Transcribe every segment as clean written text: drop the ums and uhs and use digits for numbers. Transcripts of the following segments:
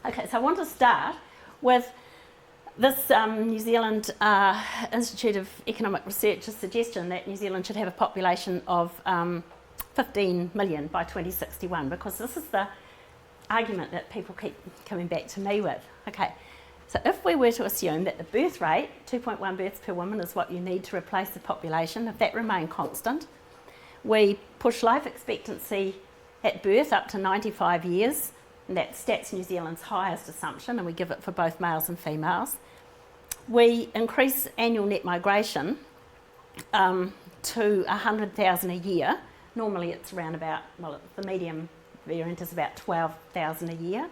Okay, so I want to start with this New Zealand Institute of Economic Research's suggestion that New Zealand should have a population of 15 million by 2061, because this is the argument that people keep coming back to me with. Okay, so if we were to assume that the birth rate, 2.1 births per woman, is what you need to replace the population, if that remained constant, we push life expectancy at birth up to 95 years, and that's Stats New Zealand's highest assumption, and we give it for both males and females. We increase annual net migration to 100,000 a year. Normally it's around about, well, the medium variant is about 12,000 a year.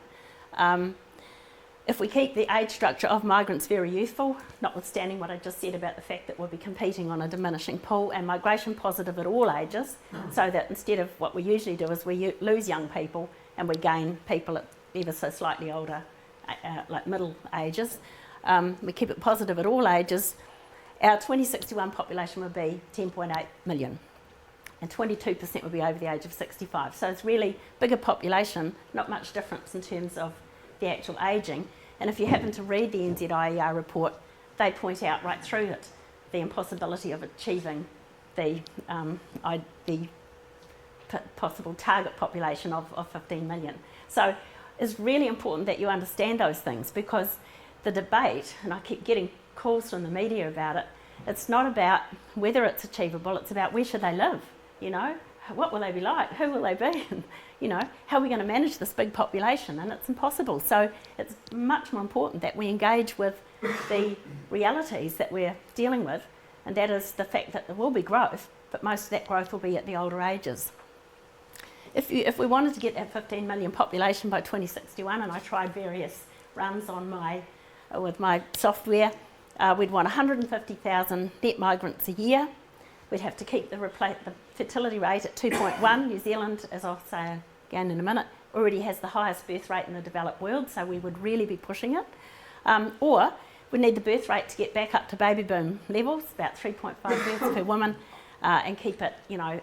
If we keep the age structure of migrants very youthful, notwithstanding what I just said about the fact that we'll be competing on a diminishing pool, and migration positive at all ages, so that instead of what we usually do is we lose young people and we gain people at ever so slightly older, like middle ages. We keep it positive at all ages. Our 2061 population would be 10.8 million, and 22% would be over the age of 65. So it's really bigger population, not much difference in terms of the actual ageing. And if you happen to read the NZIER report, they point out right through it the impossibility of achieving the possible target population of 15 million. So it's really important that you understand those things, because the debate, and I keep getting calls from the media about it, it's not about whether it's achievable, it's about where should they live, you know? What will they be like? Who will they be? And, you know, how are we going to manage this big population? And it's impossible. So it's much more important that we engage with the realities that we're dealing with, and that is the fact that there will be growth, but most of that growth will be at the older ages. If we wanted to get that 15 million population by 2061, and I tried various runs on with my software, we'd want 150,000 net migrants a year. We'd have to keep the fertility rate at 2.1. New Zealand, as I'll say again in a minute, already has the highest birth rate in the developed world, so we would really be pushing it. Or we need the birth rate to get back up to baby boom levels, about 3.5 births per woman, and keep it, you know,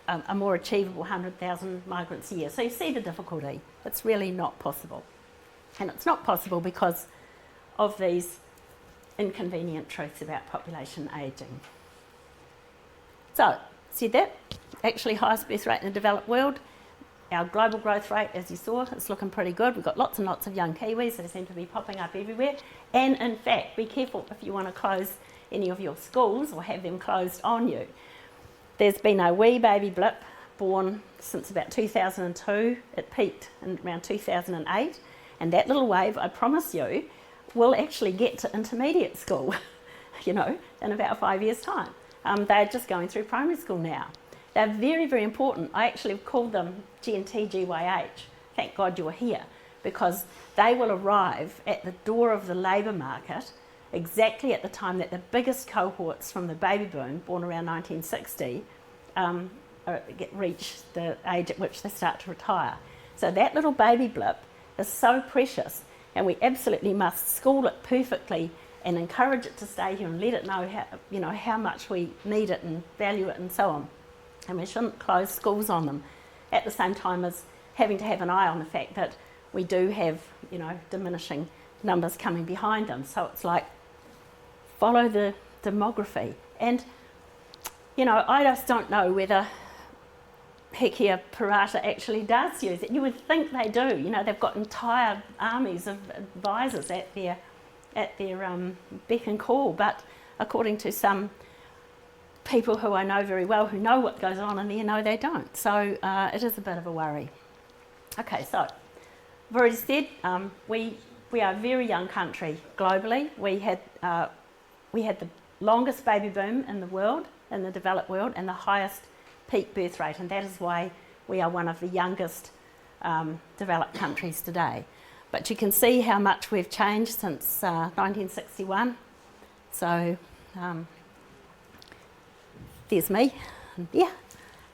a more achievable 100,000 migrants a year. So you see the difficulty. It's really not possible. And it's not possible because of these inconvenient truths about population ageing. So, said that, actually highest birth rate in the developed world. Our global growth rate, as you saw, is looking pretty good. We've got lots and lots of young Kiwis that seem to be popping up everywhere. And in fact, be careful if you want to close any of your schools or have them closed on you. There's been a wee baby blip born since about 2002. It peaked in around 2008. And that little wave, I promise you, will actually get to intermediate school, you know, in about 5 years' time. They're just going through primary school now. They're very, very important. I actually called them GNT, GYH. Thank God you're here, because they will arrive at the door of the labour market exactly at the time that the biggest cohorts from the baby boom, born around 1960, reach the age at which they start to retire. So that little baby blip is so precious, and we absolutely must school it perfectly and encourage it to stay here and let it know how, you know, how much we need it and value it and so on. And we shouldn't close schools on them, at the same time as having to have an eye on the fact that we do have, you know, diminishing numbers coming behind them. So it's like, follow the demography. And, you know, I just don't know whether Hekia Parata actually does use it. You would think they do. You know, they've got entire armies of advisors at their beck and call, but according to some people who I know very well who know what goes on in there, no, they don't. So it is a bit of a worry. Okay, so I've already said we are a very young country globally. We had the longest baby boom in the world, in the developed world, and the highest peak birth rate, and that is why we are one of the youngest developed countries today. But you can see how much we've changed since 1961. So there's me,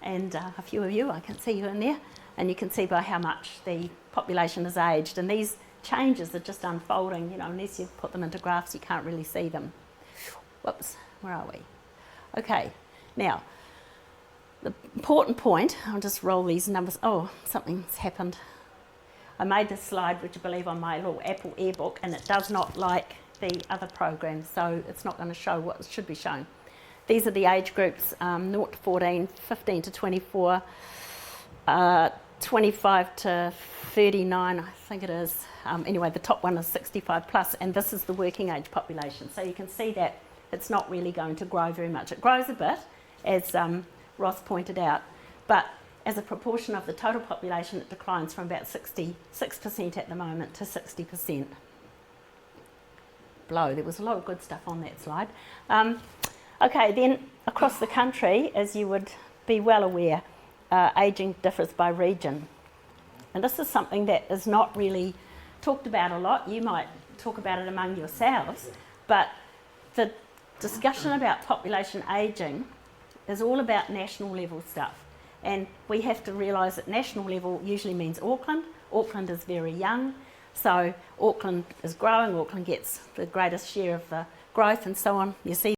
and a few of you, I can see you in there, and you can see by how much the population has aged. And these changes are just unfolding, you know, unless you put them into graphs, you can't really see them. Whoops, where are we? Okay, now, the important point, I'll just roll these numbers. Oh, something's happened. I made this slide, would you believe, on my little Apple Airbook, and it does not like the other programs, so it's not going to show what should be shown. These are the age groups, 0 to 14, 15 to 24, 25 to 39, I think it is. Anyway, the top one is 65 plus, and this is the working age population. So you can see that it's not really going to grow very much. It grows a bit, as Ross pointed out, but as a proportion of the total population, it declines from about 66% at the moment to 60%. Below, there was a lot of good stuff on that slide. Okay, then across the country, as you would be well aware, ageing differs by region. And this is something that is not really talked about a lot. You might talk about it among yourselves, but the discussion about population ageing is all about national level stuff. And we have to realise that national level usually means Auckland. Auckland is very young, so Auckland is growing. Auckland gets the greatest share of the growth and so on. You see